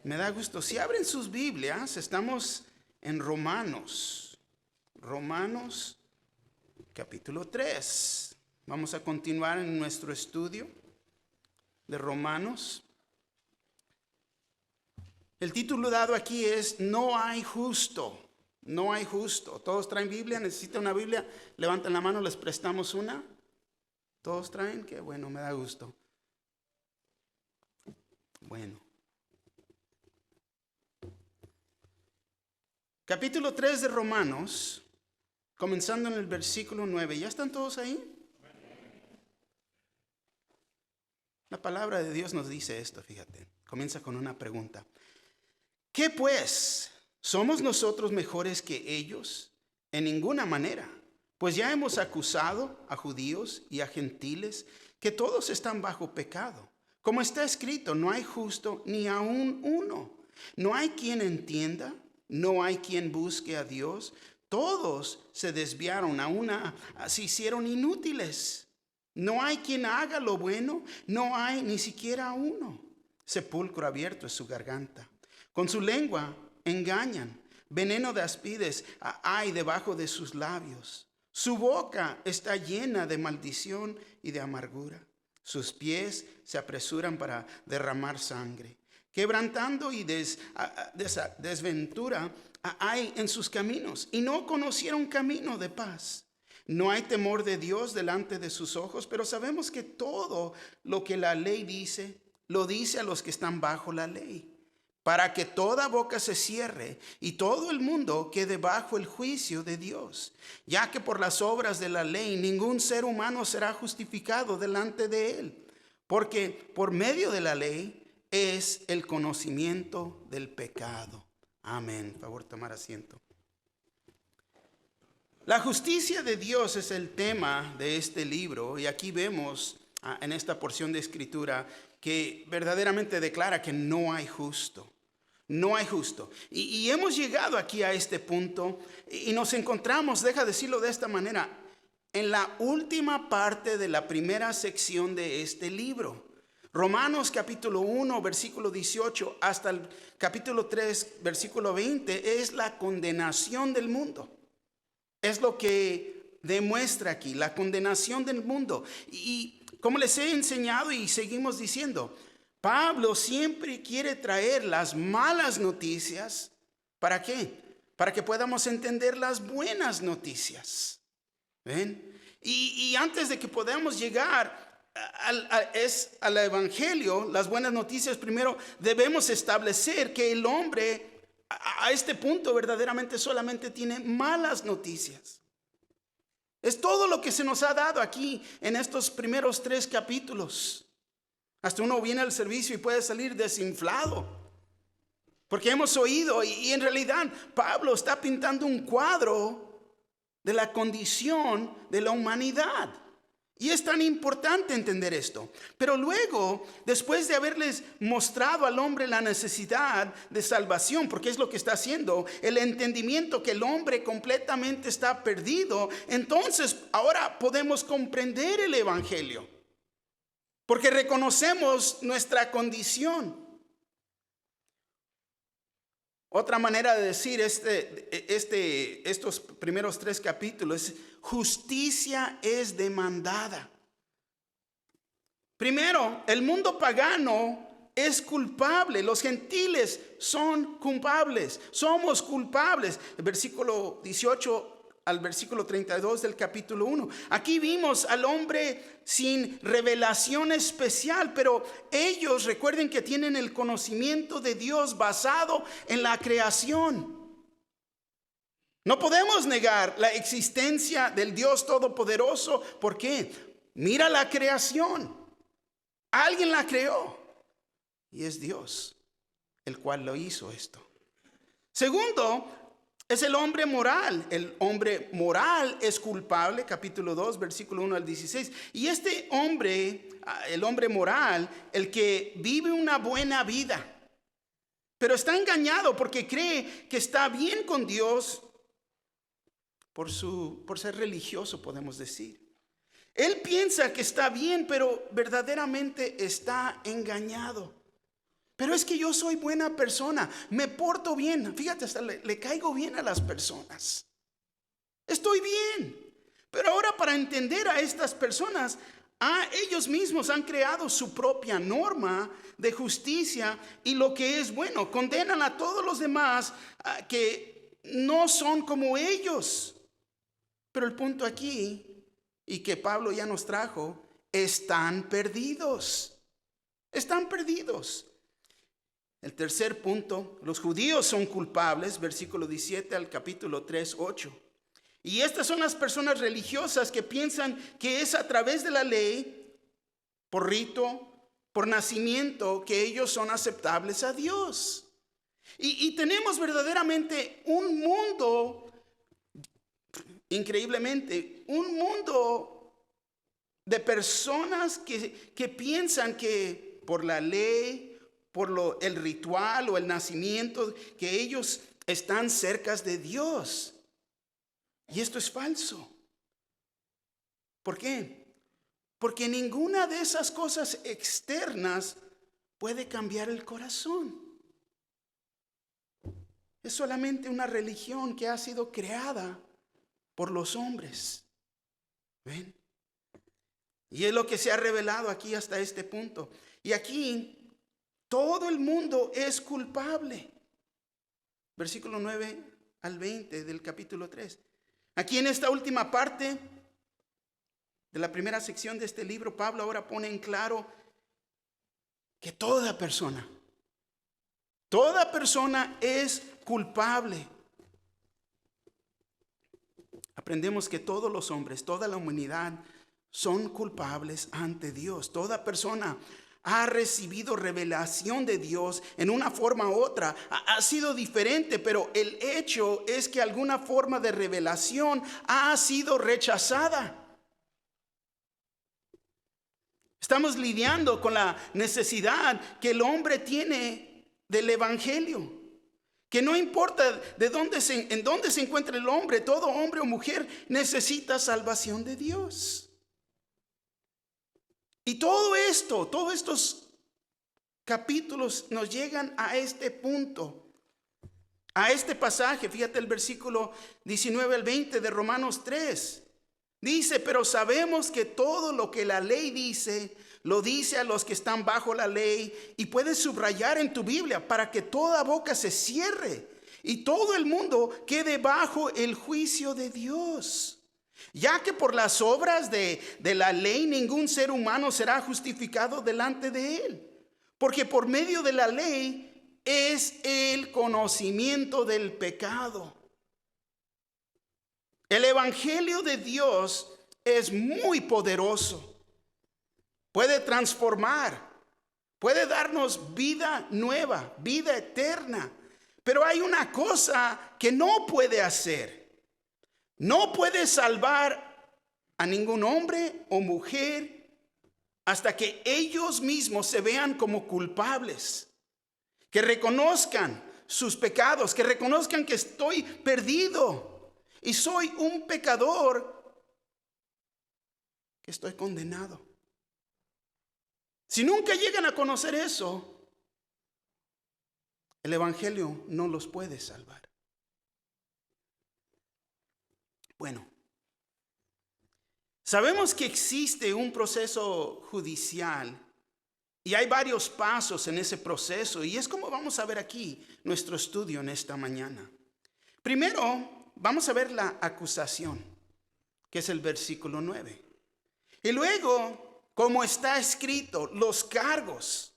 Me da gusto. Si abren sus Biblias, estamos en Romanos. Romanos capítulo 3. Vamos a continuar en nuestro estudio de Romanos. El título dado aquí es No hay justo. No hay justo. ¿Todos traen Biblia? ¿Necesitan una Biblia? Levanten la mano, les prestamos una. ¿Todos traen? Qué bueno, me da gusto. Bueno. Capítulo 3 de Romanos, comenzando en el versículo 9. ¿Ya están todos ahí? La palabra de Dios nos dice esto, fíjate. Comienza con una pregunta. ¿Qué pues? ¿Somos nosotros mejores que ellos? En ninguna manera. Pues ya hemos acusado a judíos y a gentiles que todos están bajo pecado. Como está escrito, no hay justo ni aun uno. No hay quien entienda. No hay quien busque a Dios. Todos se desviaron, se hicieron inútiles. No hay quien haga lo bueno. No hay ni siquiera uno. Sepulcro abierto es su garganta. Con su lengua engañan. Veneno de áspides hay debajo de sus labios. Su boca está llena de maldición y de amargura. Sus pies se apresuran para derramar sangre. Quebrantando y desventura hay en sus caminos, y no conocieron camino de paz. No hay temor de Dios delante de sus ojos, pero sabemos que todo lo que la ley dice, lo dice a los que están bajo la ley, para que toda boca se cierre y todo el mundo quede bajo el juicio de Dios, ya que por las obras de la ley ningún ser humano será justificado delante de él, porque por medio de la ley es el conocimiento del pecado. Amén. Por favor, tomar asiento. La justicia de Dios es el tema de este libro, y aquí vemos en esta porción de escritura que verdaderamente declara que no hay justo. No hay justo. Y hemos llegado aquí a este punto y nos encontramos, deja decirlo de esta manera, en la última parte de la primera sección de este libro. Romanos capítulo 1, versículo 18 hasta el capítulo 3, versículo 20 es la condenación del mundo. Es lo que demuestra aquí, la condenación del mundo. Y como les he enseñado y seguimos diciendo, Pablo siempre quiere traer las malas noticias. ¿Para qué? Para que podamos entender las buenas noticias. ¿Ven? Y antes de que podamos llegar al evangelio, las buenas noticias, primero debemos establecer que el hombre a este punto verdaderamente solamente tiene malas noticias. Es todo lo que se nos ha dado aquí en estos primeros 3 capítulos. Hasta uno viene al servicio y puede salir desinflado, porque hemos oído y en realidad Pablo está pintando un cuadro de la condición de la humanidad. Y es tan importante entender esto. Pero luego, después de haberles mostrado al hombre la necesidad de salvación, porque es lo que está haciendo, el entendimiento que el hombre completamente está perdido, entonces ahora podemos comprender el evangelio, porque reconocemos nuestra condición. Otra manera de decir estos primeros 3 capítulos es: justicia es demandada. Primero, el mundo pagano es culpable. Los gentiles son culpables. Somos culpables. El versículo 18 al versículo 32 del capítulo 1. Aquí vimos al hombre sin revelación especial, pero ellos recuerden que tienen el conocimiento de Dios basado en la creación. No podemos negar la existencia del Dios Todopoderoso. ¿Por qué? Mira la creación. Alguien la creó y es Dios el cual lo hizo esto. Segundo, es el hombre moral. El hombre moral es culpable, capítulo 2, versículo 1 al 16. Y este hombre, el hombre moral, el que vive una buena vida, pero está engañado porque cree que está bien con Dios por ser religioso, podemos decir. Él piensa que está bien, pero verdaderamente está engañado. Pero es que yo soy buena persona, me porto bien. Fíjate, hasta le caigo bien a las personas. Estoy bien. Pero ahora para entender a estas personas, ellos mismos han creado su propia norma de justicia y lo que es bueno. Condenan a todos los demás que no son como ellos. Pero el punto aquí, y que Pablo ya nos trajo, están perdidos. Están perdidos. El tercer punto, los judíos son culpables, versículo 17 al capítulo 3, 8. Y estas son las personas religiosas que piensan que es a través de la ley, por rito, por nacimiento, que ellos son aceptables a Dios. Y tenemos verdaderamente un mundo, increíblemente, un mundo de personas que piensan que por la ley, por el ritual o el nacimiento, que ellos están cerca de Dios. Y esto es falso. ¿Por qué? Porque ninguna de esas cosas externas puede cambiar el corazón. Es solamente una religión que ha sido creada por los hombres. ¿Ven? Y es lo que se ha revelado aquí hasta este punto. Y aquí todo el mundo es culpable. Versículo 9 al 20 del capítulo 3. Aquí en esta última parte de la primera sección de este libro, Pablo ahora pone en claro que toda persona es culpable. Aprendemos que todos los hombres, toda la humanidad son culpables ante Dios. Toda persona ha recibido revelación de Dios en una forma u otra. Ha sido diferente, pero el hecho es que alguna forma de revelación ha sido rechazada. Estamos lidiando con la necesidad que el hombre tiene del evangelio. Que no importa en dónde se encuentre el hombre, todo hombre o mujer necesita salvación de Dios. Y todos estos capítulos nos llegan a este punto, a este pasaje. Fíjate el versículo 19 al 20 de Romanos 3. Dice, pero sabemos que todo lo que la ley dice, lo dice a los que están bajo la ley. Y puedes subrayar en tu Biblia para que toda boca se cierre y todo el mundo quede bajo el juicio de Dios. Ya que por las obras de la ley ningún ser humano será justificado delante de él. Porque por medio de la ley es el conocimiento del pecado. El evangelio de Dios es muy poderoso. Puede transformar, puede darnos vida nueva, vida eterna. Pero hay una cosa que no puede hacer. No puede salvar a ningún hombre o mujer hasta que ellos mismos se vean como culpables, que reconozcan sus pecados, que reconozcan que estoy perdido y soy un pecador, que estoy condenado. Si nunca llegan a conocer eso, el evangelio no los puede salvar. Bueno, sabemos que existe un proceso judicial y hay varios pasos en ese proceso, y es como vamos a ver aquí nuestro estudio en esta mañana. Primero, vamos a ver la acusación, que es el versículo 9. Y luego, como está escrito, los cargos,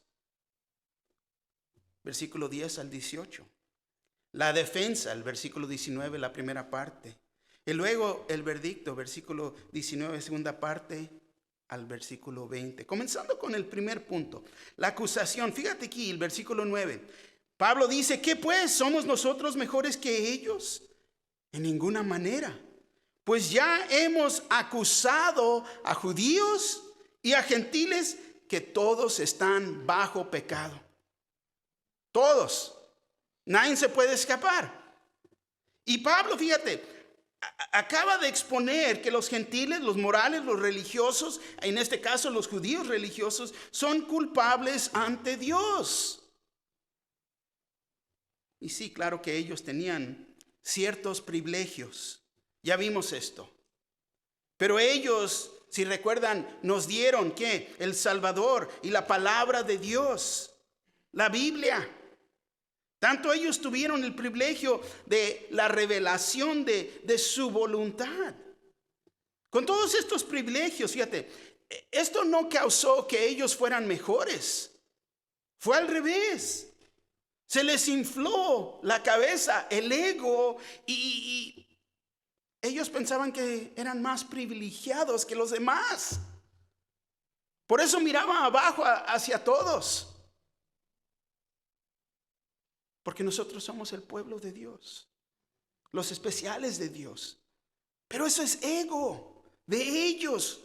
versículo 10 al 18. La defensa, el versículo 19, la primera parte. Y luego el verdicto, versículo 19, segunda parte, al versículo 20. Comenzando con el primer punto, la acusación. Fíjate aquí, el versículo 9. Pablo dice, ¿qué pues? ¿Somos nosotros mejores que ellos? En ninguna manera. Pues ya hemos acusado a judíos y a gentiles que todos están bajo pecado. Todos. Nadie se puede escapar. Y Pablo, fíjate, acaba de exponer que los gentiles, los morales, los religiosos, en este caso los judíos religiosos, son culpables ante Dios. Y sí, claro que ellos tenían ciertos privilegios. Ya vimos esto. Pero ellos, si recuerdan, nos dieron ¿qué? El Salvador y la palabra de Dios, la Biblia. Tanto ellos tuvieron el privilegio de la revelación de su voluntad. Con todos estos privilegios, fíjate, esto no causó que ellos fueran mejores. Fue al revés. Se les infló la cabeza, el ego, y ellos pensaban que eran más privilegiados que los demás. Por eso miraban abajo hacia todos. Porque nosotros somos el pueblo de Dios, los especiales de Dios. Pero eso es ego de ellos,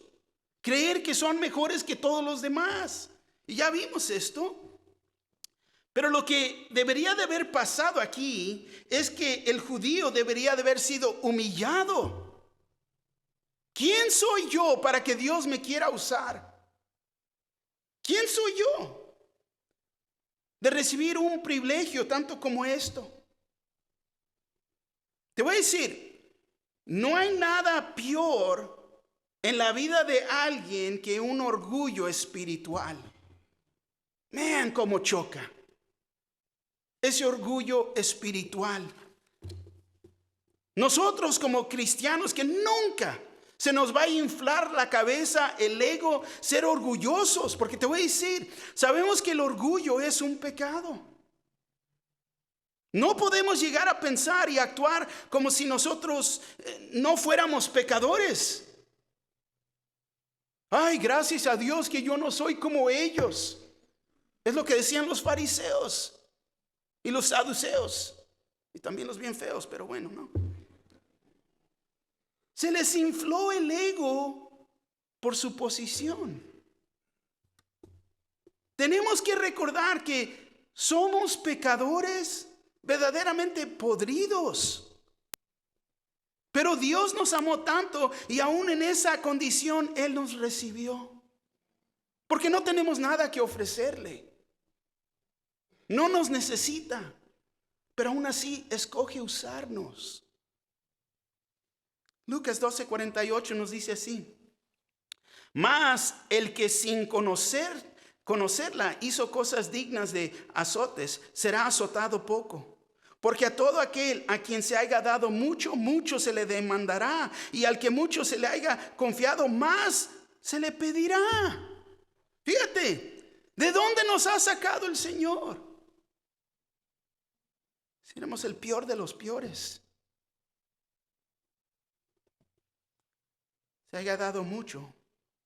creer que son mejores que todos los demás. Y ya vimos esto. Pero lo que debería de haber pasado aquí es que el judío debería de haber sido humillado. ¿Quién soy yo para que Dios me quiera usar? ¿Quién soy yo de recibir un privilegio tanto como esto? Te voy a decir, no hay nada peor en la vida de alguien que un orgullo espiritual. Vean cómo choca ese orgullo espiritual. Nosotros como cristianos, que nunca se nos va a inflar la cabeza, el ego, ser orgullosos, porque te voy a decir, sabemos que el orgullo es un pecado. No podemos llegar a pensar y actuar como si nosotros no fuéramos pecadores. Ay, gracias a Dios que yo no soy como ellos. Es lo que decían los fariseos y los saduceos, y también los bien feos, pero bueno, ¿no? Se les infló el ego por su posición. Tenemos que recordar que somos pecadores verdaderamente podridos. Pero Dios nos amó tanto y aún en esa condición Él nos recibió. Porque no tenemos nada que ofrecerle. No nos necesita, pero aún así escoge usarnos. Lucas 12:48 nos dice así: mas el que sin conocerla hizo cosas dignas de azotes, será azotado poco. Porque a todo aquel a quien se haya dado mucho, mucho se le demandará. Y al que mucho se le haya confiado, más se le pedirá. Fíjate, ¿de dónde nos ha sacado el Señor? Si éramos el peor de los peores. Se haya dado mucho,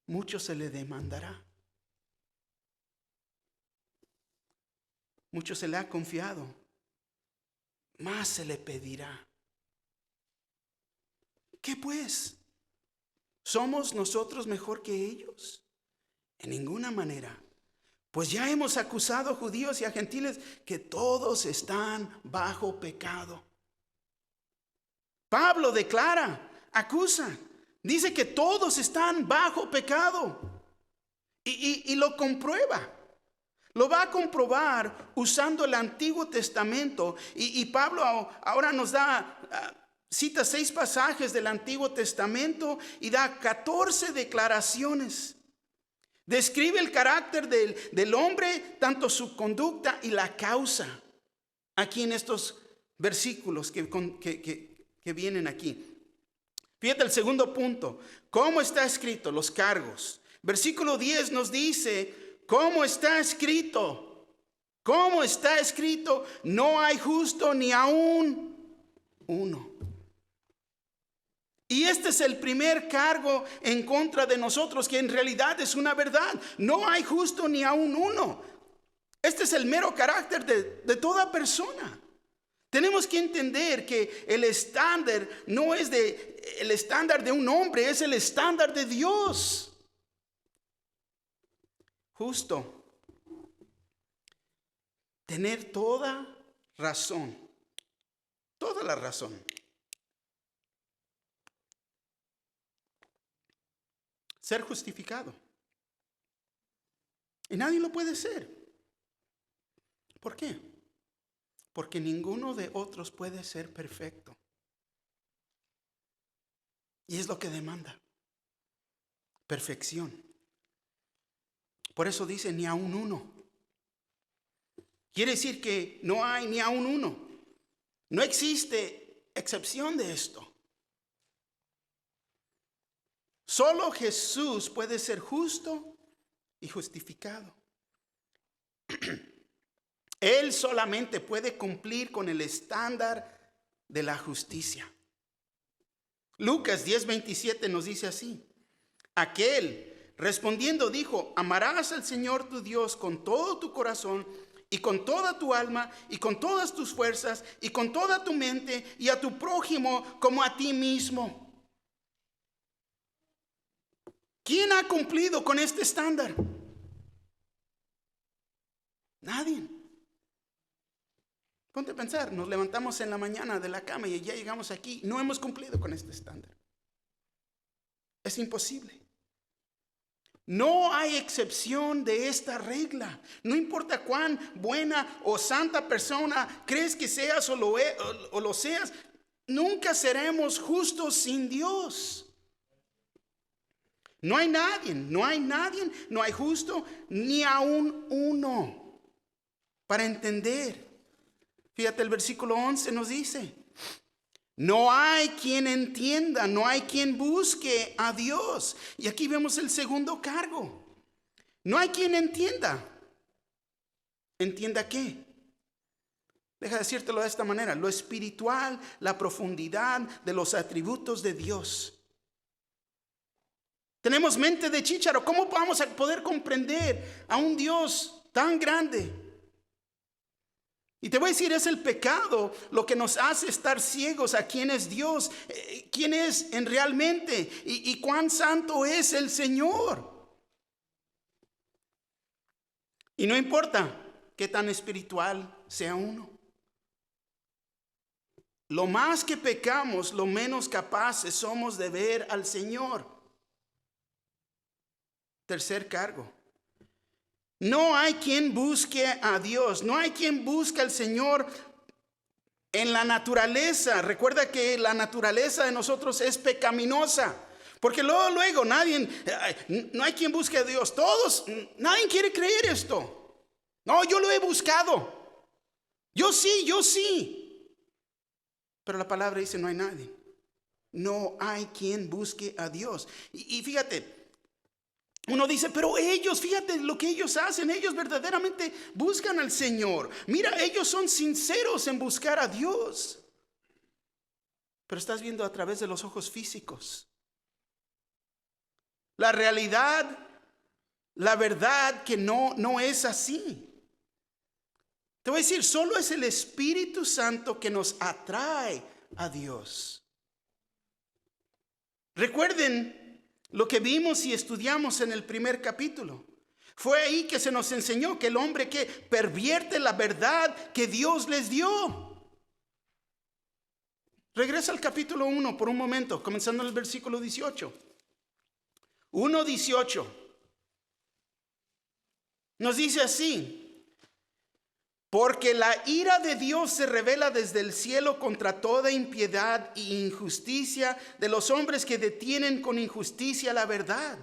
mucho se le demandará. Mucho se le ha confiado, más se le pedirá. ¿Qué pues? ¿Somos nosotros mejor que ellos? En ninguna manera. Pues ya hemos acusado a judíos y a gentiles que todos están bajo pecado. Pablo declara, acusa, dice que todos están bajo pecado. Y lo comprueba. Lo va a comprobar usando el Antiguo Testamento. Y Pablo ahora nos cita 6 pasajes del Antiguo Testamento y da 14 declaraciones. Describe el carácter del hombre, tanto su conducta y la causa. Aquí en estos versículos que vienen aquí. Fíjate el segundo punto. ¿Cómo está escrito? Los cargos. Versículo 10 nos dice, ¿cómo está escrito? ¿Cómo está escrito? No hay justo ni aún uno. Y este es el primer cargo en contra de nosotros, que en realidad es una verdad. No hay justo ni aún uno. Este es el mero carácter de toda persona. Tenemos que entender que el estándar no es el estándar de un hombre, es el estándar de Dios. Justo. Tener toda razón. Toda la razón. Ser justificado. Y nadie lo puede ser. ¿Por qué? porque ninguno de otros puede ser perfecto. Y es lo que demanda. Perfección. Por eso dice ni aun uno. Quiere decir que no hay ni aun uno. No existe excepción de esto. Solo Jesús puede ser justo y justificado. Él solamente puede cumplir con el estándar de la justicia. Lucas 10:27 nos dice así: aquel respondiendo dijo: amarás al Señor tu Dios con todo tu corazón y con toda tu alma y con todas tus fuerzas y con toda tu mente, y a tu prójimo como a ti mismo. ¿Quién ha cumplido con este estándar? Nadie. Ponte a pensar, nos levantamos en la mañana de la cama y ya llegamos aquí. No hemos cumplido con este estándar. Es imposible. No hay excepción de esta regla. No importa cuán buena o santa persona crees que seas o lo seas, nunca seremos justos sin Dios. No hay nadie, no hay justo, ni aún uno. Para entender, fíjate, el versículo 11 nos dice: no hay quien entienda, no hay quien busque a Dios. Y aquí vemos el segundo cargo. No hay quien entienda. ¿Entienda qué? Deja decírtelo de esta manera: lo espiritual, la profundidad de los atributos de Dios. Tenemos mente de chícharo. ¿Cómo vamos a poder comprender a un Dios tan grande? Y te voy a decir, es el pecado lo que nos hace estar ciegos a quién es Dios, quién es en realmente y cuán santo es el Señor. Y no importa qué tan espiritual sea uno. Lo más que pecamos, lo menos capaces somos de ver al Señor. Tercer cargo. No hay quien busque a Dios, no hay quien busque al Señor en la naturaleza. Recuerda que la naturaleza de nosotros es pecaminosa, porque luego no hay quien busque a Dios. Nadie quiere creer esto. No, yo lo he buscado. Yo sí. Pero la palabra dice: no hay nadie. No hay quien busque a Dios. Y fíjate, uno dice, pero ellos, fíjate lo que ellos hacen, ellos verdaderamente buscan al Señor. Mira, ellos son sinceros en buscar a Dios. Pero estás viendo a través de los ojos físicos. La realidad, la verdad que no es así. Te voy a decir, solo es el Espíritu Santo que nos atrae a Dios. Recuerden lo que vimos y estudiamos en el primer capítulo. Fue ahí que se nos enseñó que el hombre que pervierte la verdad que Dios les dio. Regresa al capítulo 1 por un momento, comenzando en el versículo 18. 1:18. Nos dice así: porque la ira de Dios se revela desde el cielo contra toda impiedad e injusticia de los hombres que detienen con injusticia la verdad.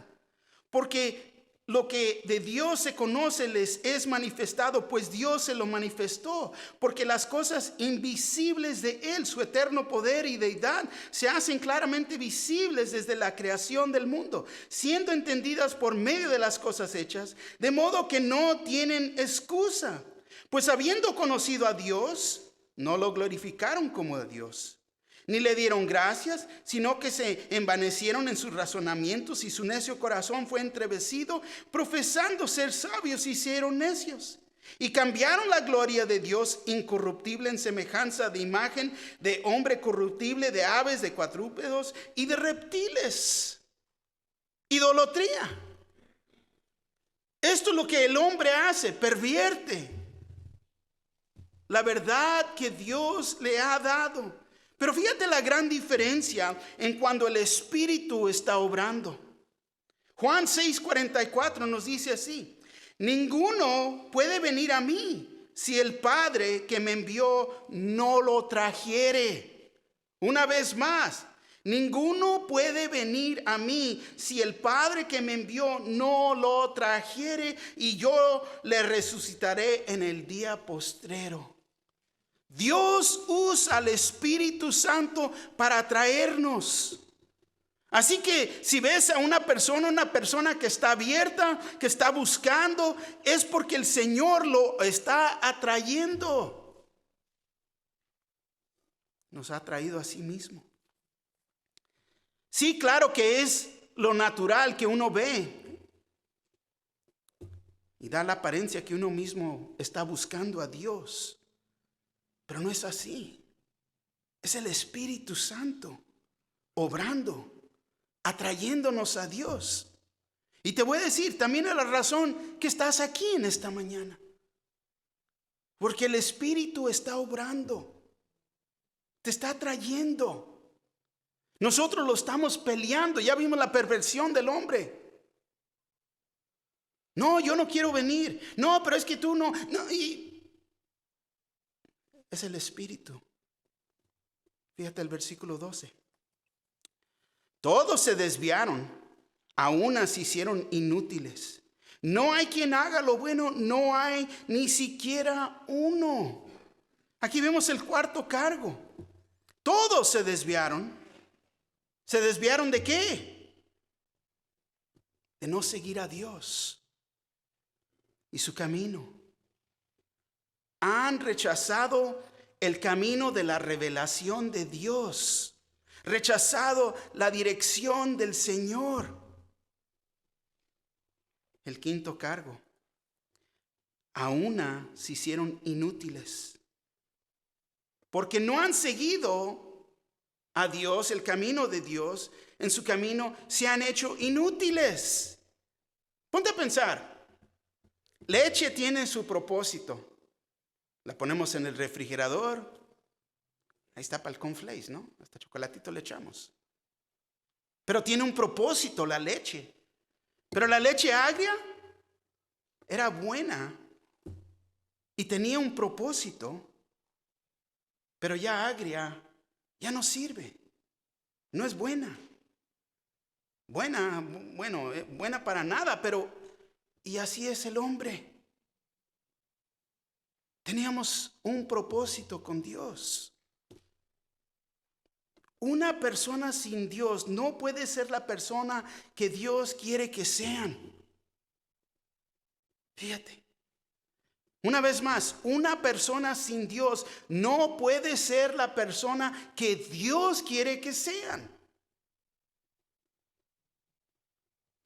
Porque lo que de Dios se conoce les es manifestado, pues Dios se lo manifestó. Porque las cosas invisibles de Él, su eterno poder y deidad, se hacen claramente visibles desde la creación del mundo, siendo entendidas por medio de las cosas hechas, de modo que no tienen excusa. Pues habiendo conocido a Dios, no lo glorificaron como a Dios, ni le dieron gracias, sino que se envanecieron en sus razonamientos y su necio corazón fue entrevecido. Profesando ser sabios, se hicieron necios y cambiaron la gloria de Dios incorruptible en semejanza de imagen de hombre corruptible, de aves, de cuadrúpedos y de reptiles. Idolatría. Esto es lo que el hombre hace, pervierte la verdad que Dios le ha dado. Pero fíjate la gran diferencia en cuando el Espíritu está obrando. Juan 6:44 nos dice así: ninguno puede venir a mí si el Padre que me envió no lo trajere? Una vez más, ninguno puede venir a mí si el Padre que me envió no lo trajere, y yo le resucitaré en el día postrero. Dios usa al Espíritu Santo para traernos. Así que si ves a una persona que está abierta, que está buscando, es porque el Señor lo está atrayendo. Nos ha traído a sí mismo. Sí, claro que es lo natural que uno ve y da la apariencia que uno mismo está buscando a Dios. Pero no es así. Es el Espíritu Santo obrando, atrayéndonos a Dios. Y te voy a decir, también es la razón que estás aquí en esta mañana. Porque el Espíritu está obrando, te está atrayendo. Nosotros lo estamos peleando. Ya vimos la perversión del hombre. No, yo no quiero venir. No, pero es que tú no. Y es el Espíritu. Fíjate el versículo 12. Todos se desviaron, a unas se hicieron inútiles. No hay quien haga lo bueno, no hay ni siquiera uno. Aquí vemos el cuarto cargo. Todos se desviaron. ¿Se desviaron de qué? De no seguir a Dios y su camino. Han rechazado el camino de la revelación de Dios. Rechazado la dirección del Señor. El quinto cargo. A una se hicieron inútiles. Porque no han seguido a Dios, el camino de Dios. En su camino se han hecho inútiles. Ponte a pensar. Leche tiene su propósito. La ponemos en el refrigerador. Ahí está para el cornflakes, ¿no? Hasta chocolatito le echamos. Pero tiene un propósito la leche. Pero la leche agria era buena y tenía un propósito. Pero ya agria ya no sirve. No es buena. Buena para nada, pero y así es el hombre. Teníamos un propósito con Dios. Una persona sin Dios no puede ser la persona que Dios quiere que sean. Fíjate. Una vez más, una persona sin Dios no puede ser la persona que Dios quiere que sean.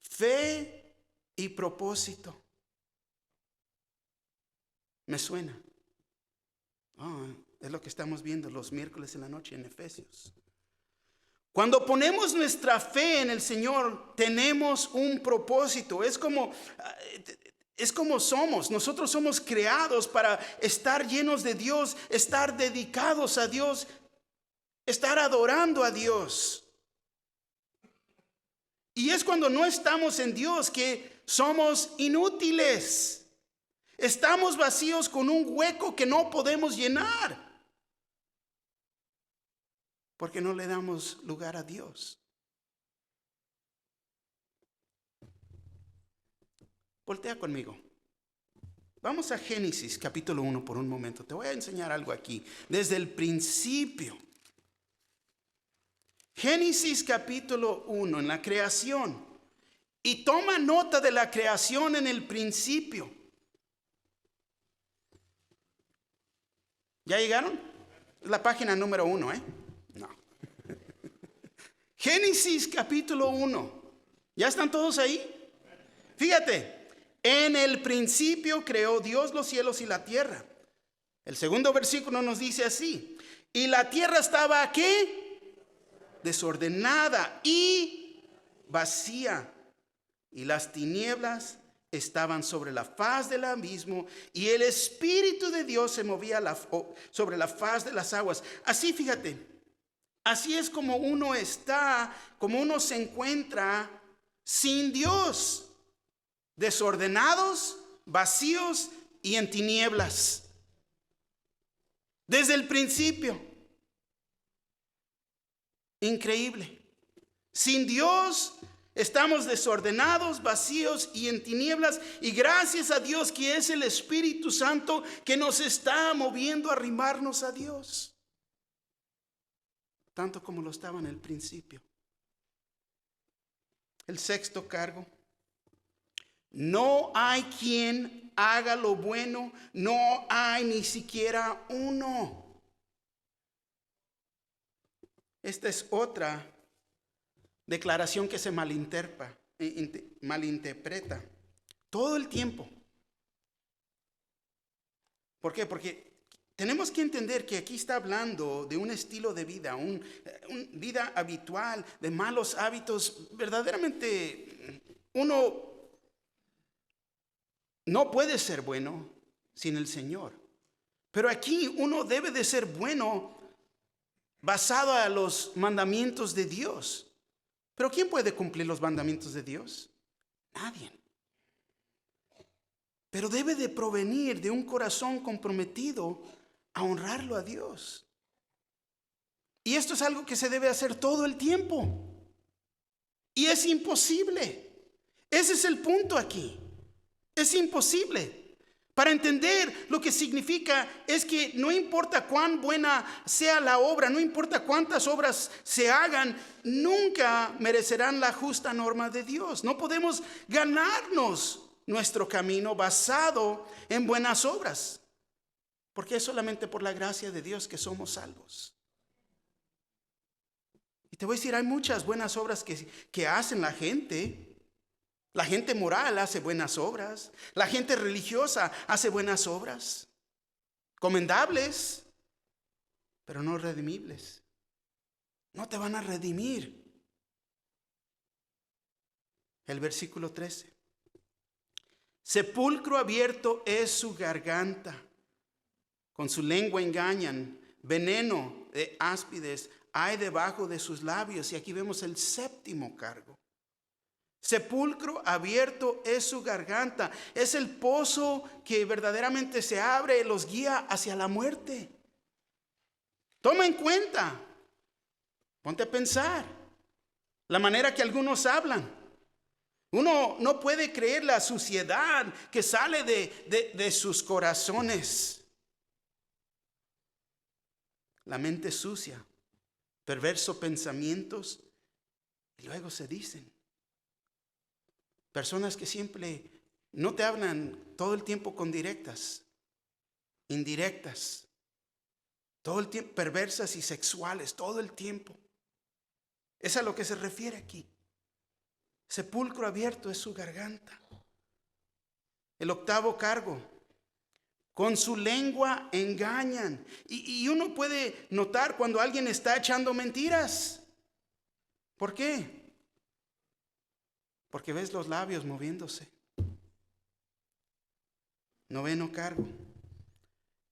Fe y propósito. Me suena. Es lo que estamos viendo los miércoles en la noche en Efesios. Cuando ponemos nuestra fe en el Señor, tenemos un propósito. Es como somos. Nosotros somos creados para estar llenos de Dios, estar dedicados a Dios, estar adorando a Dios. Y es cuando no estamos en Dios que somos inútiles. Estamos vacíos con un hueco que no podemos llenar. Porque no le damos lugar a Dios. Voltea conmigo. Vamos a Génesis capítulo 1 por un momento. Te voy a enseñar algo aquí. Desde el principio. Génesis capítulo 1 en la creación. Y toma nota de la creación en el principio. ¿Ya llegaron? Es la página número 1, No. Génesis capítulo 1. ¿Ya están todos ahí? Fíjate. En el principio creó Dios los cielos y la tierra. El segundo versículo nos dice así. Y la tierra estaba ¿qué? Desordenada y vacía. Y las tinieblas estaban sobre la faz del abismo. Y el Espíritu de Dios se movía sobre la faz de las aguas. Así fíjate. Así es como uno está, como uno se encuentra sin Dios. Desordenados, vacíos y en tinieblas. Desde el principio. Increíble. Sin Dios estamos desordenados, vacíos y en tinieblas. Y gracias a Dios que es el Espíritu Santo que nos está moviendo a arrimarnos a Dios. Tanto como lo estaba en el principio. El sexto cargo. No hay quien haga lo bueno, no hay ni siquiera uno. Esta es otra declaración que se malinterpreta todo el tiempo. ¿Por qué? Porque tenemos que entender que aquí está hablando de un estilo de vida, una vida habitual, de malos hábitos. Verdaderamente uno no puede ser bueno sin el Señor. Pero aquí uno debe de ser bueno basado a los mandamientos de Dios. Pero ¿quién puede cumplir los mandamientos de Dios? Nadie. Pero debe de provenir de un corazón comprometido a honrarlo a Dios. Y esto es algo que se debe hacer todo el tiempo. Y es imposible. Ese es el punto aquí. Es imposible. Para entender lo que significa es que no importa cuán buena sea la obra, no importa cuántas obras se hagan, nunca merecerán la justa norma de Dios. No podemos ganarnos nuestro camino basado en buenas obras, porque es solamente por la gracia de Dios que somos salvos. Y te voy a decir, hay muchas buenas obras que hacen la gente. La gente moral hace buenas obras. La gente religiosa hace buenas obras. Comendables, pero no redimibles. No te van a redimir. El versículo 13. Sepulcro abierto es su garganta. Con su lengua engañan. Veneno de áspides hay debajo de sus labios. Y aquí vemos el séptimo cargo. Sepulcro abierto es su garganta. Es el pozo que verdaderamente se abre, los guía hacia la muerte. Toma en cuenta, ponte a pensar la manera que algunos hablan. Uno no puede creer la suciedad que sale de sus corazones. La mente sucia, perversos pensamientos, y luego se dicen. Personas que siempre no te hablan todo el tiempo con directas, indirectas, todo el tiempo perversas y sexuales, todo el tiempo. Es a lo que se refiere aquí. Sepulcro abierto es su garganta. El octavo cargo. Con su lengua engañan. Y uno puede notar cuando alguien está echando mentiras. ¿Por qué? Porque ves los labios moviéndose. Noveno cargo.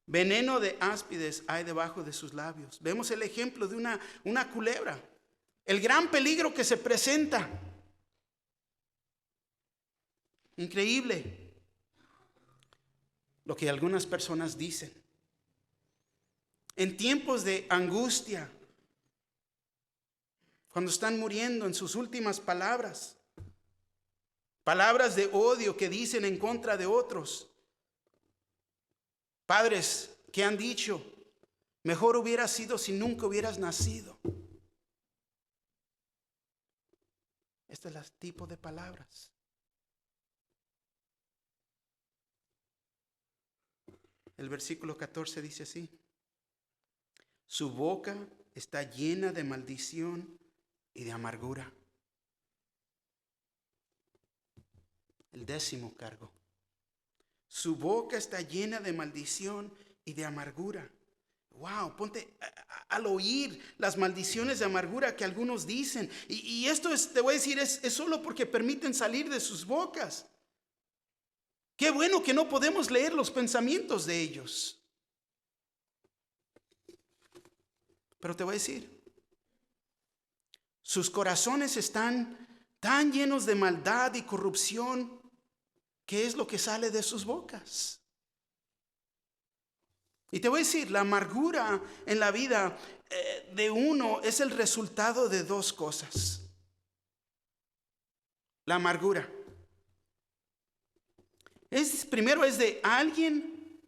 Veneno de áspides hay debajo de sus labios. Vemos el ejemplo de una culebra. El gran peligro que se presenta. Increíble lo que algunas personas dicen. En tiempos de angustia, cuando están muriendo en sus últimas palabras. Palabras de odio que dicen en contra de otros. Padres que han dicho, mejor hubiera sido si nunca hubieras nacido. Este es el tipo de palabras. El versículo 14 dice así. Su boca está llena de maldición y de amargura. El décimo cargo. Su boca está llena de maldición y de amargura. Wow, ponte al oír las maldiciones de amargura que algunos dicen. Y esto te voy a decir, es solo porque permiten salir de sus bocas. Qué bueno que no podemos leer los pensamientos de ellos. Pero te voy a decir, sus corazones están tan llenos de maldad y corrupción. ¿Qué es lo que sale de sus bocas? Y te voy a decir, la amargura en la vida de uno es el resultado de dos cosas. La amargura. Primero es de alguien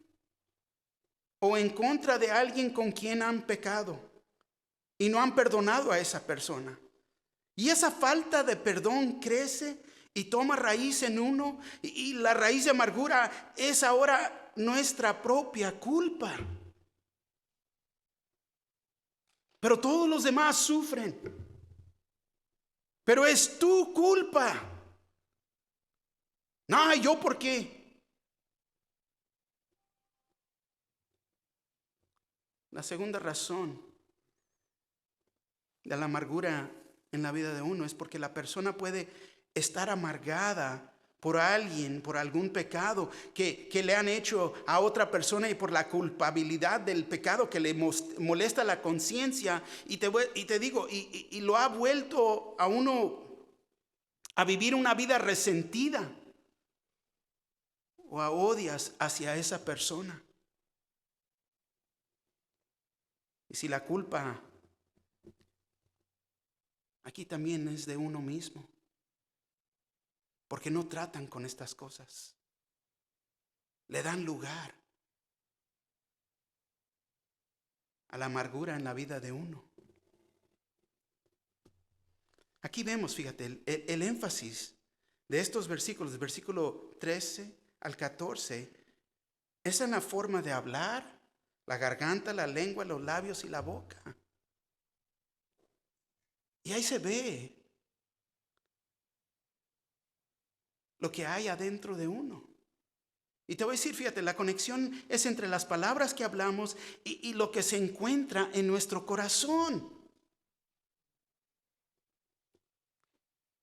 o en contra de alguien con quien han pecado y no han perdonado a esa persona. Y esa falta de perdón crece y toma raíz en uno, y la raíz de amargura es ahora nuestra propia culpa. Pero todos los demás sufren. Pero es tu culpa. No, ¿yo por qué? La segunda razón de la amargura en la vida de uno es porque la persona puede estar amargada por alguien, por algún pecado que le han hecho a otra persona, y por la culpabilidad del pecado que le molesta la conciencia, y te digo, y lo ha vuelto a uno a vivir una vida resentida o a odias hacia esa persona. Y si la culpa aquí también es de uno mismo, porque no tratan con estas cosas, le dan lugar a la amargura en la vida de uno. Aquí vemos, fíjate, el énfasis de estos versículos, del versículo 13 al 14, es en la forma de hablar, la garganta, la lengua, los labios y la boca. Y ahí se ve lo que hay adentro de uno. Y te voy a decir, fíjate, la conexión es entre las palabras que hablamos y lo que se encuentra en nuestro corazón.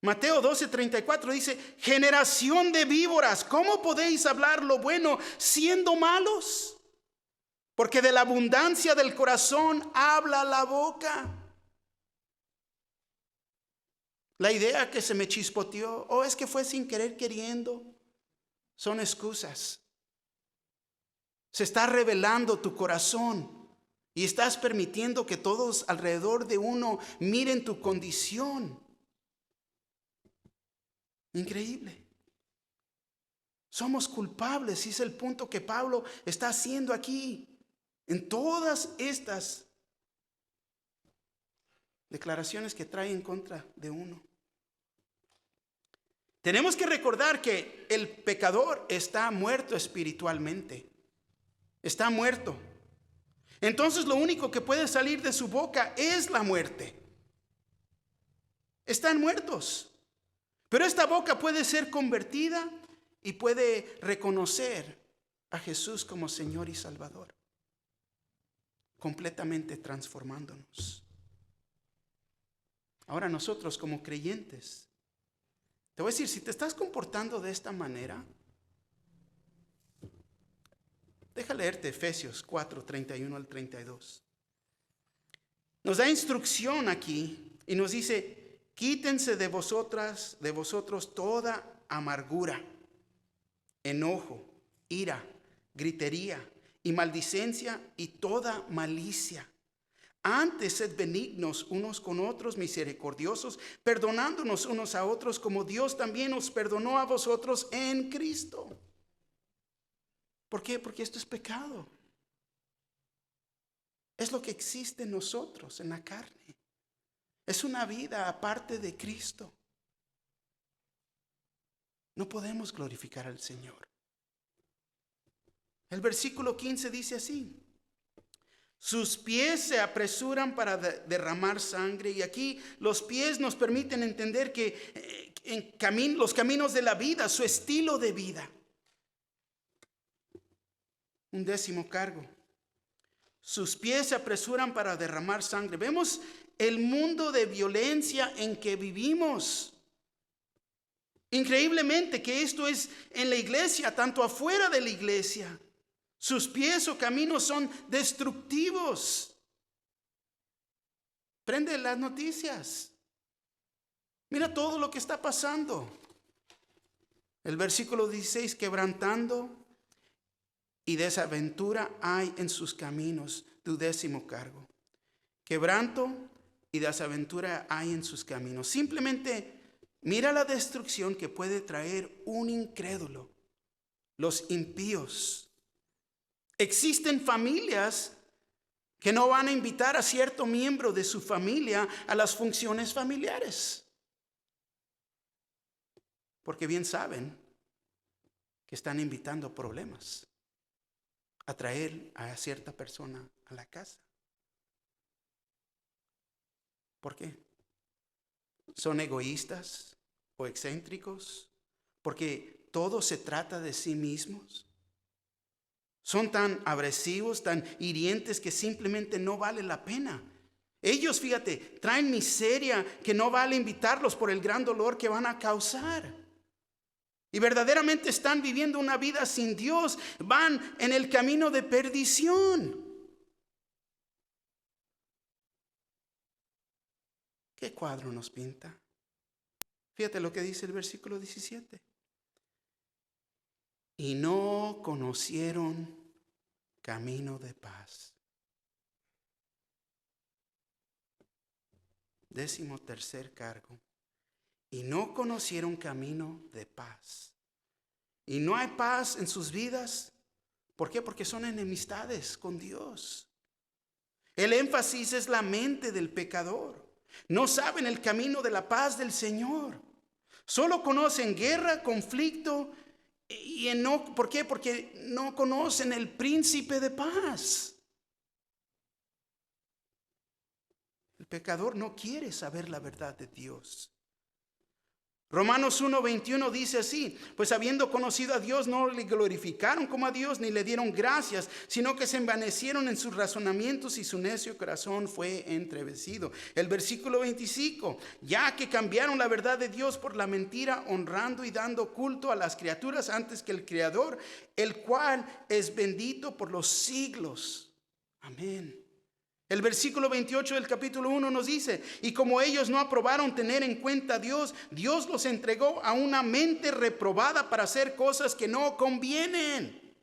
Mateo 12:34 dice: generación de víboras, ¿cómo podéis hablar lo bueno siendo malos? Porque de la abundancia del corazón habla la boca. La idea que se me chispoteó, es que fue sin querer queriendo, son excusas. Se está revelando tu corazón y estás permitiendo que todos alrededor de uno miren tu condición. Increíble. Somos culpables, y es el punto que Pablo está haciendo aquí. En todas estas declaraciones que trae en contra de uno. Tenemos que recordar que el pecador está muerto espiritualmente. Está muerto. Entonces lo único que puede salir de su boca es la muerte. Están muertos. Pero esta boca puede ser convertida y puede reconocer a Jesús como Señor y Salvador, completamente transformándonos. Ahora nosotros como creyentes, te voy a decir, si te estás comportando de esta manera, deja leerte Efesios 4:31 al 32. Nos da instrucción aquí y nos dice: quítense de vosotros toda amargura, enojo, ira, gritería y maldicencia y toda malicia. Antes sed benignos unos con otros, misericordiosos, perdonándonos unos a otros, como Dios también os perdonó a vosotros en Cristo. ¿Por qué? Porque esto es pecado. Es lo que existe en nosotros, en la carne. Es una vida aparte de Cristo. No podemos glorificar al Señor. El versículo 15 dice así: sus pies se apresuran para derramar sangre. Y aquí los pies nos permiten entender que los caminos de la vida, su estilo de vida. Un décimo cargo: sus pies se apresuran para derramar sangre. Vemos el mundo de violencia en que vivimos. Increíblemente que esto es en la iglesia, tanto afuera de la iglesia. Sus pies o caminos son destructivos. Prende las noticias. Mira todo lo que está pasando. El versículo 16: quebrantando y desaventura hay en sus caminos. Tu 10º cargo. Quebranto y desaventura hay en sus caminos. Simplemente mira la destrucción que puede traer un incrédulo. Los impíos. Existen familias que no van a invitar a cierto miembro de su familia a las funciones familiares, porque bien saben que están invitando problemas a traer a cierta persona a la casa. ¿Por qué? ¿Son egoístas o excéntricos? ¿Porque todo se trata de sí mismos? ¿Son tan agresivos, tan hirientes que simplemente no vale la pena? Ellos, fíjate, traen miseria que no vale invitarlos por el gran dolor que van a causar. Y verdaderamente están viviendo una vida sin Dios. Van en el camino de perdición. ¿Qué cuadro nos pinta? Fíjate lo que dice el versículo 17. Y no conocieron camino de paz. 13º cargo. Y no conocieron camino de paz. Y no hay paz en sus vidas. ¿Por qué? Porque son enemistades con Dios. El énfasis es la mente del pecador. No saben el camino de la paz del Señor. Solo conocen guerra, conflicto. ¿Por qué? Porque no conocen el príncipe de paz. El pecador no quiere saber la verdad de Dios. Romanos 1:21 dice así: pues habiendo conocido a Dios, no le glorificaron como a Dios, ni le dieron gracias, sino que se envanecieron en sus razonamientos y su necio corazón fue entrevecido. El versículo 25: ya que cambiaron la verdad de Dios por la mentira, honrando y dando culto a las criaturas antes que el Creador, el cual es bendito por los siglos. Amén. El versículo 28 del capítulo 1 nos dice: y como ellos no aprobaron tener en cuenta a Dios, Dios los entregó a una mente reprobada para hacer cosas que no convienen.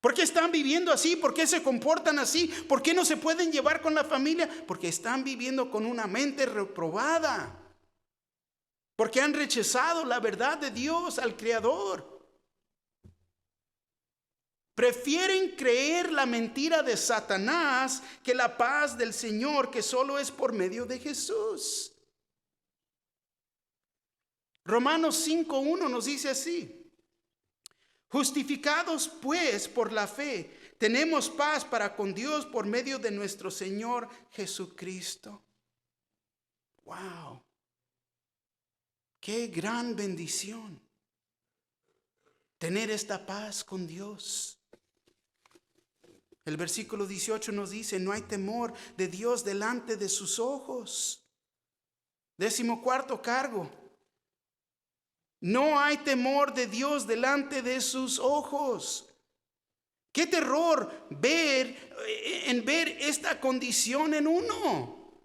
¿Por qué están viviendo así? ¿Por qué se comportan así? ¿Por qué no se pueden llevar con la familia? Porque están viviendo con una mente reprobada. Porque han rechazado la verdad de Dios, al Creador. Prefieren creer la mentira de Satanás que la paz del Señor, que solo es por medio de Jesús. Romanos 5:1 nos dice así: justificados pues por la fe, tenemos paz para con Dios por medio de nuestro Señor Jesucristo. ¡Wow! ¡Qué gran bendición! Tener esta paz con Dios. El versículo 18 nos dice: no hay temor de Dios delante de sus ojos. 14º cargo. No hay temor de Dios delante de sus ojos. Qué terror ver esta condición en uno.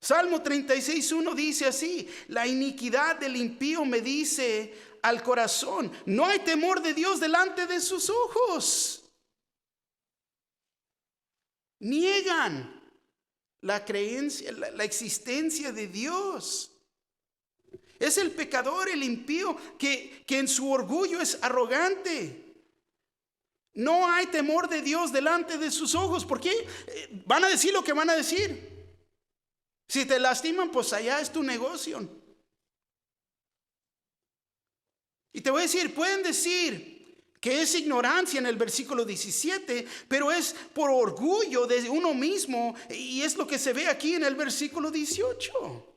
Salmo 36:1 dice así: la iniquidad del impío me dice al corazón, no hay temor de Dios delante de sus ojos. Niegan la creencia, la existencia de Dios. Es el pecador, el impío, que en su orgullo es arrogante. No hay temor de Dios delante de sus ojos. ¿Por qué? Van a decir lo que van a decir. Si te lastiman, pues allá es tu negocio. Y te voy a decir, pueden decir que es ignorancia en el versículo 17, pero es por orgullo de uno mismo, y es lo que se ve aquí en el versículo 18.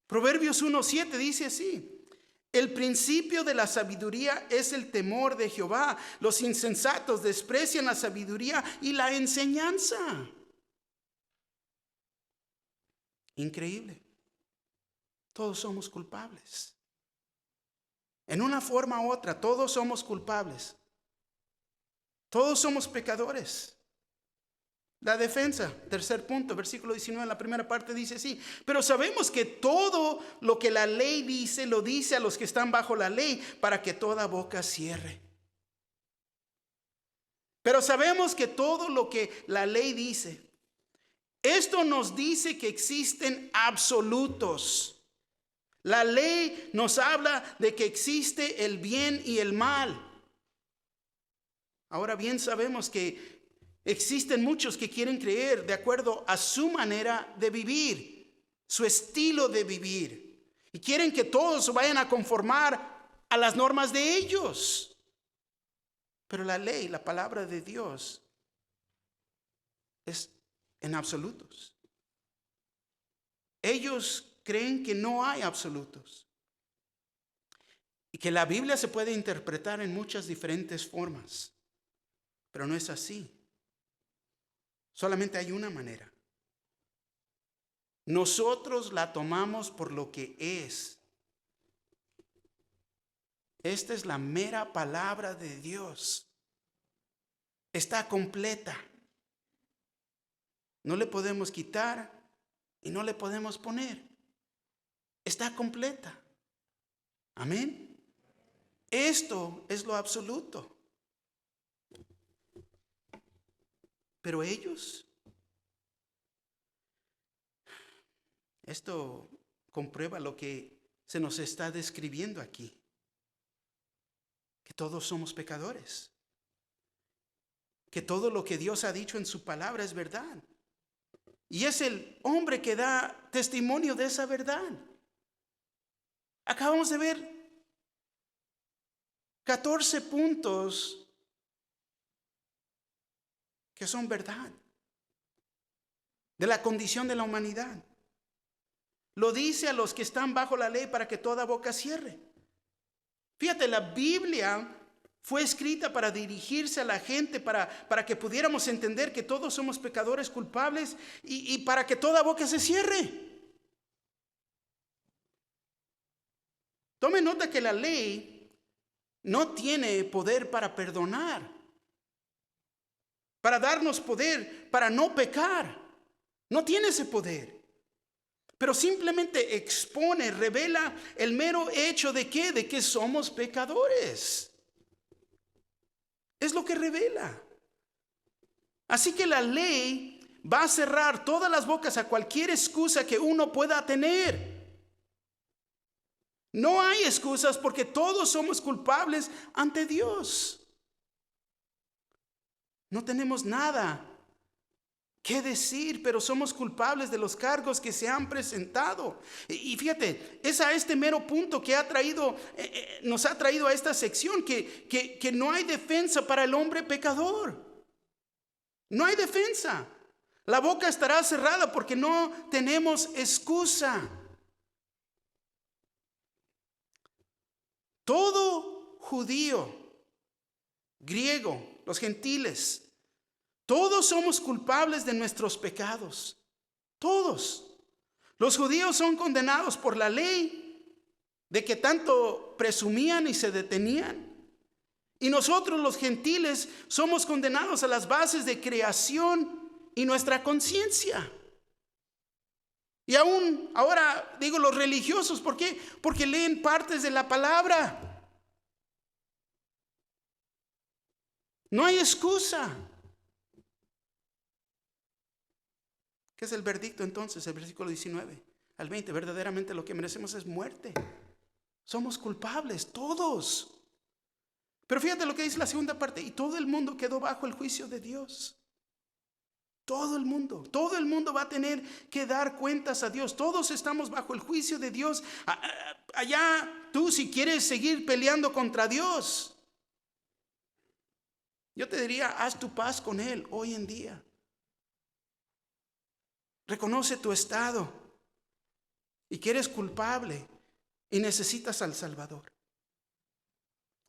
Proverbios 1:7 dice así: el principio de la sabiduría es el temor de Jehová. Los insensatos desprecian la sabiduría y la enseñanza. Increíble. Todos somos culpables. En una forma u otra, todos somos culpables. Todos somos pecadores. La defensa, tercer punto, versículo 19, la primera parte dice así: pero sabemos que todo lo que la ley dice, lo dice a los que están bajo la ley, para que toda boca cierre. Pero sabemos que todo lo que la ley dice, esto nos dice que existen absolutos. La ley nos habla de que existe el bien y el mal. Ahora bien, sabemos que existen muchos que quieren creer de acuerdo a su manera de vivir, su estilo de vivir. Y quieren que todos vayan a conformar a las normas de ellos. Pero la ley, la palabra de Dios, es en absolutos. Ellos creen que no hay absolutos. Y que la Biblia se puede interpretar en muchas diferentes formas. Pero no es así. Solamente hay una manera. Nosotros la tomamos por lo que es. Esta es la mera palabra de Dios. Está completa. No le podemos quitar y no le podemos poner. Está completa. Amén. Esto es lo absoluto. Pero ellos, esto comprueba lo que se nos está describiendo aquí, que todos somos pecadores, que todo lo que Dios ha dicho en su palabra es verdad, y es el hombre que da testimonio de esa verdad. Acabamos de ver 14 puntos que son verdad de la condición de la humanidad. Lo dice a los que están bajo la ley para que toda boca cierre. Fíjate, la Biblia fue escrita para dirigirse a la gente, para que pudiéramos entender que todos somos pecadores culpables y para que toda boca se cierre. Tome nota que la ley no tiene poder para perdonar, para darnos poder, para no pecar. No tiene ese poder. Pero simplemente expone, revela el mero hecho de ¿qué? De que somos pecadores. Es lo que revela. Así que la ley va a cerrar todas las bocas a cualquier excusa que uno pueda tener. No hay excusas porque todos somos culpables ante Dios. No tenemos nada que decir, pero somos culpables de los cargos que se han presentado. Y fíjate, es a este mero punto que nos ha traído a esta sección, que no hay defensa para el hombre pecador. No hay defensa. La boca estará cerrada porque no tenemos excusa. Todo judío, griego, los gentiles, todos somos culpables de nuestros pecados. Todos. Los judíos son condenados por la ley de que tanto presumían y se detenían. Y nosotros los gentiles somos condenados a las bases de creación y nuestra conciencia. Y aún ahora digo los religiosos, ¿por qué? Porque leen partes de la palabra. No hay excusa. ¿Qué es el veredicto entonces? El versículo 19 al 20. Verdaderamente lo que merecemos es muerte. Somos culpables, todos. Pero fíjate lo que dice la segunda parte. Y todo el mundo quedó bajo el juicio de Dios. Todo el mundo va a tener que dar cuentas a Dios. Todos estamos bajo el juicio de Dios. Allá tú, si quieres seguir peleando contra Dios, yo te diría, haz tu paz con Él hoy en día. Reconoce tu estado y que eres culpable y necesitas al Salvador.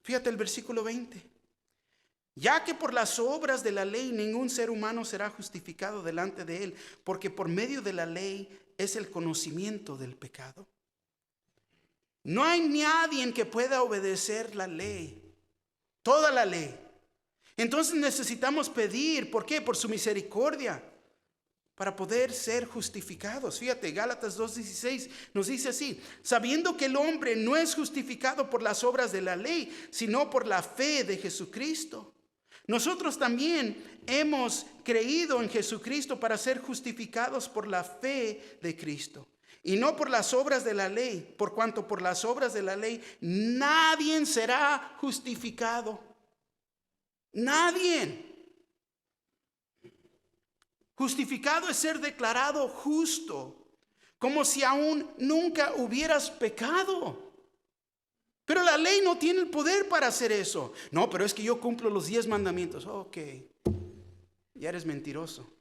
Fíjate el versículo 20. Ya que por las obras de la ley ningún ser humano será justificado delante de Él, porque por medio de la ley es el conocimiento del pecado. No hay nadie que pueda obedecer la ley, toda la ley. Entonces necesitamos pedir, ¿por qué? Por su misericordia, para poder ser justificados. Fíjate, Gálatas 2:16 nos dice así: sabiendo que el hombre no es justificado por las obras de la ley, sino por la fe de Jesucristo. Nosotros también hemos creído en Jesucristo para ser justificados por la fe de Cristo, y no por las obras de la ley, por cuanto por las obras de la ley nadie será justificado. Nadie. Justificado es ser declarado justo, como si aún nunca hubieras pecado. Pero la ley no tiene el poder para hacer eso. No, pero es que yo cumplo los 10 mandamientos. Ok, ya eres mentiroso.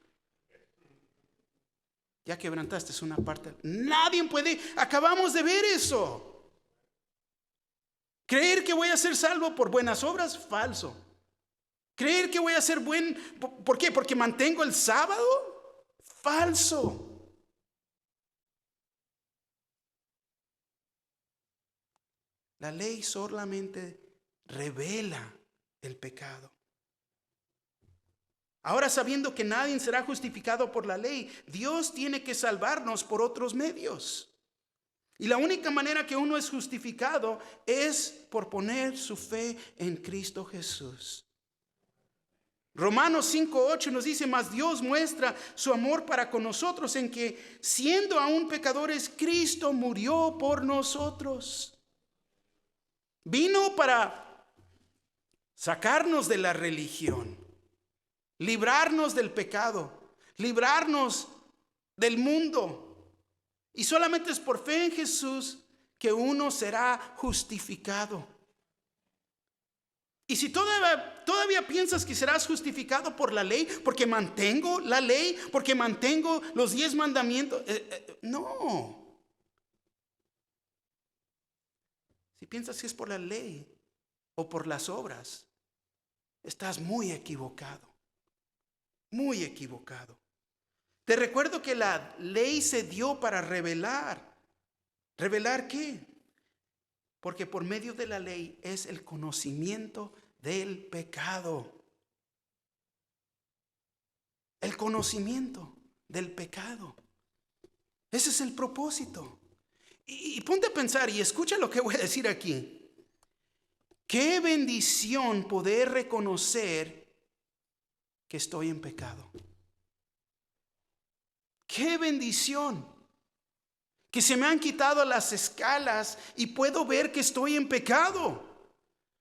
Ya quebrantaste una parte. Nadie puede. Acabamos de ver eso. Creer que voy a ser salvo por buenas obras, falso. Creer que voy a ser buen, ¿por qué? Porque mantengo el sábado, falso. La ley solamente revela el pecado. Ahora, sabiendo que nadie será justificado por la ley, Dios tiene que salvarnos por otros medios. Y la única manera que uno es justificado es por poner su fe en Cristo Jesús. Romanos 5:8 nos dice: mas Dios muestra su amor para con nosotros en que, siendo aún pecadores, Cristo murió por nosotros. Vino para sacarnos de la religión, librarnos del pecado, librarnos del mundo. Y solamente es por fe en Jesús que uno será justificado. Y si todavía piensas que serás justificado por la ley, porque mantengo la ley, porque mantengo los 10 mandamientos, no. Si piensas que es por la ley o por las obras, estás muy equivocado, muy equivocado. Te recuerdo que la ley se dio para revelar. ¿Revelar qué? Porque por medio de la ley es el conocimiento del pecado. El conocimiento del pecado. Ese es el propósito. Y ponte a pensar y escucha lo que voy a decir aquí. Qué bendición poder reconocer que estoy en pecado. Qué bendición. Que se me han quitado las escalas y puedo ver que estoy en pecado.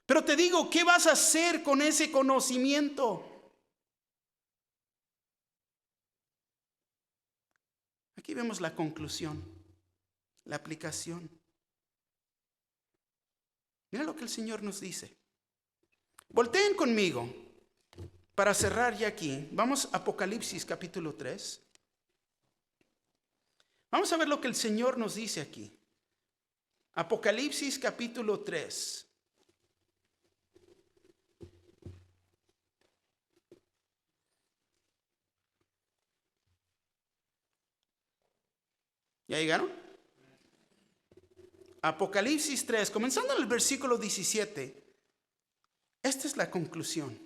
Pero te digo, ¿qué vas a hacer con ese conocimiento? Aquí vemos la conclusión, la aplicación. Mira lo que el Señor nos dice. Volteen conmigo para cerrar ya aquí. Vamos a Apocalipsis capítulo 3. Vamos a ver lo que el Señor nos dice aquí. Apocalipsis capítulo 3. ¿Ya llegaron? Apocalipsis 3, comenzando en el versículo 17. Esta es la conclusión.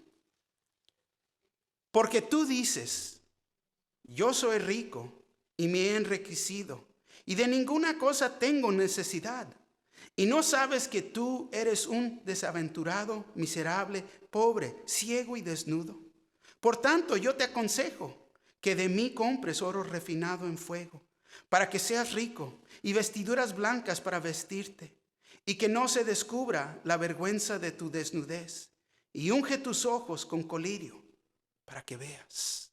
Porque tú dices: yo soy rico y me he enriquecido, y de ninguna cosa tengo necesidad. Y no sabes que tú eres un desaventurado, miserable, pobre, ciego y desnudo. Por tanto, yo te aconsejo que de mí compres oro refinado en fuego, para que seas rico, y vestiduras blancas para vestirte, y que no se descubra la vergüenza de tu desnudez. Y unge tus ojos con colirio, para que veas.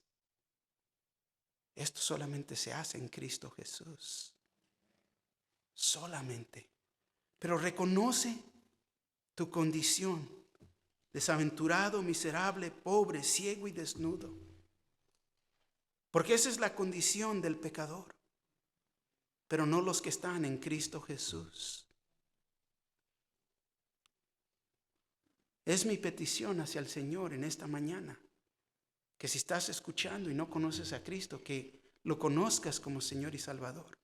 Esto solamente se hace en Cristo Jesús. Solamente. Pero reconoce tu condición: desaventurado, miserable, pobre, ciego y desnudo. Porque esa es la condición del pecador. Pero no los que están en Cristo Jesús. Es mi petición hacia el Señor en esta mañana, que si estás escuchando y no conoces a Cristo, que lo conozcas como Señor y Salvador,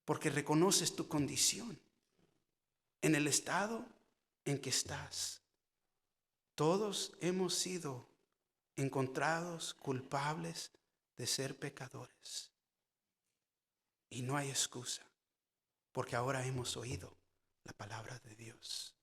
porque reconoces tu condición en el estado en que estás. Todos hemos sido encontrados culpables de ser pecadores. Y no hay excusa, porque ahora hemos oído la palabra de Dios.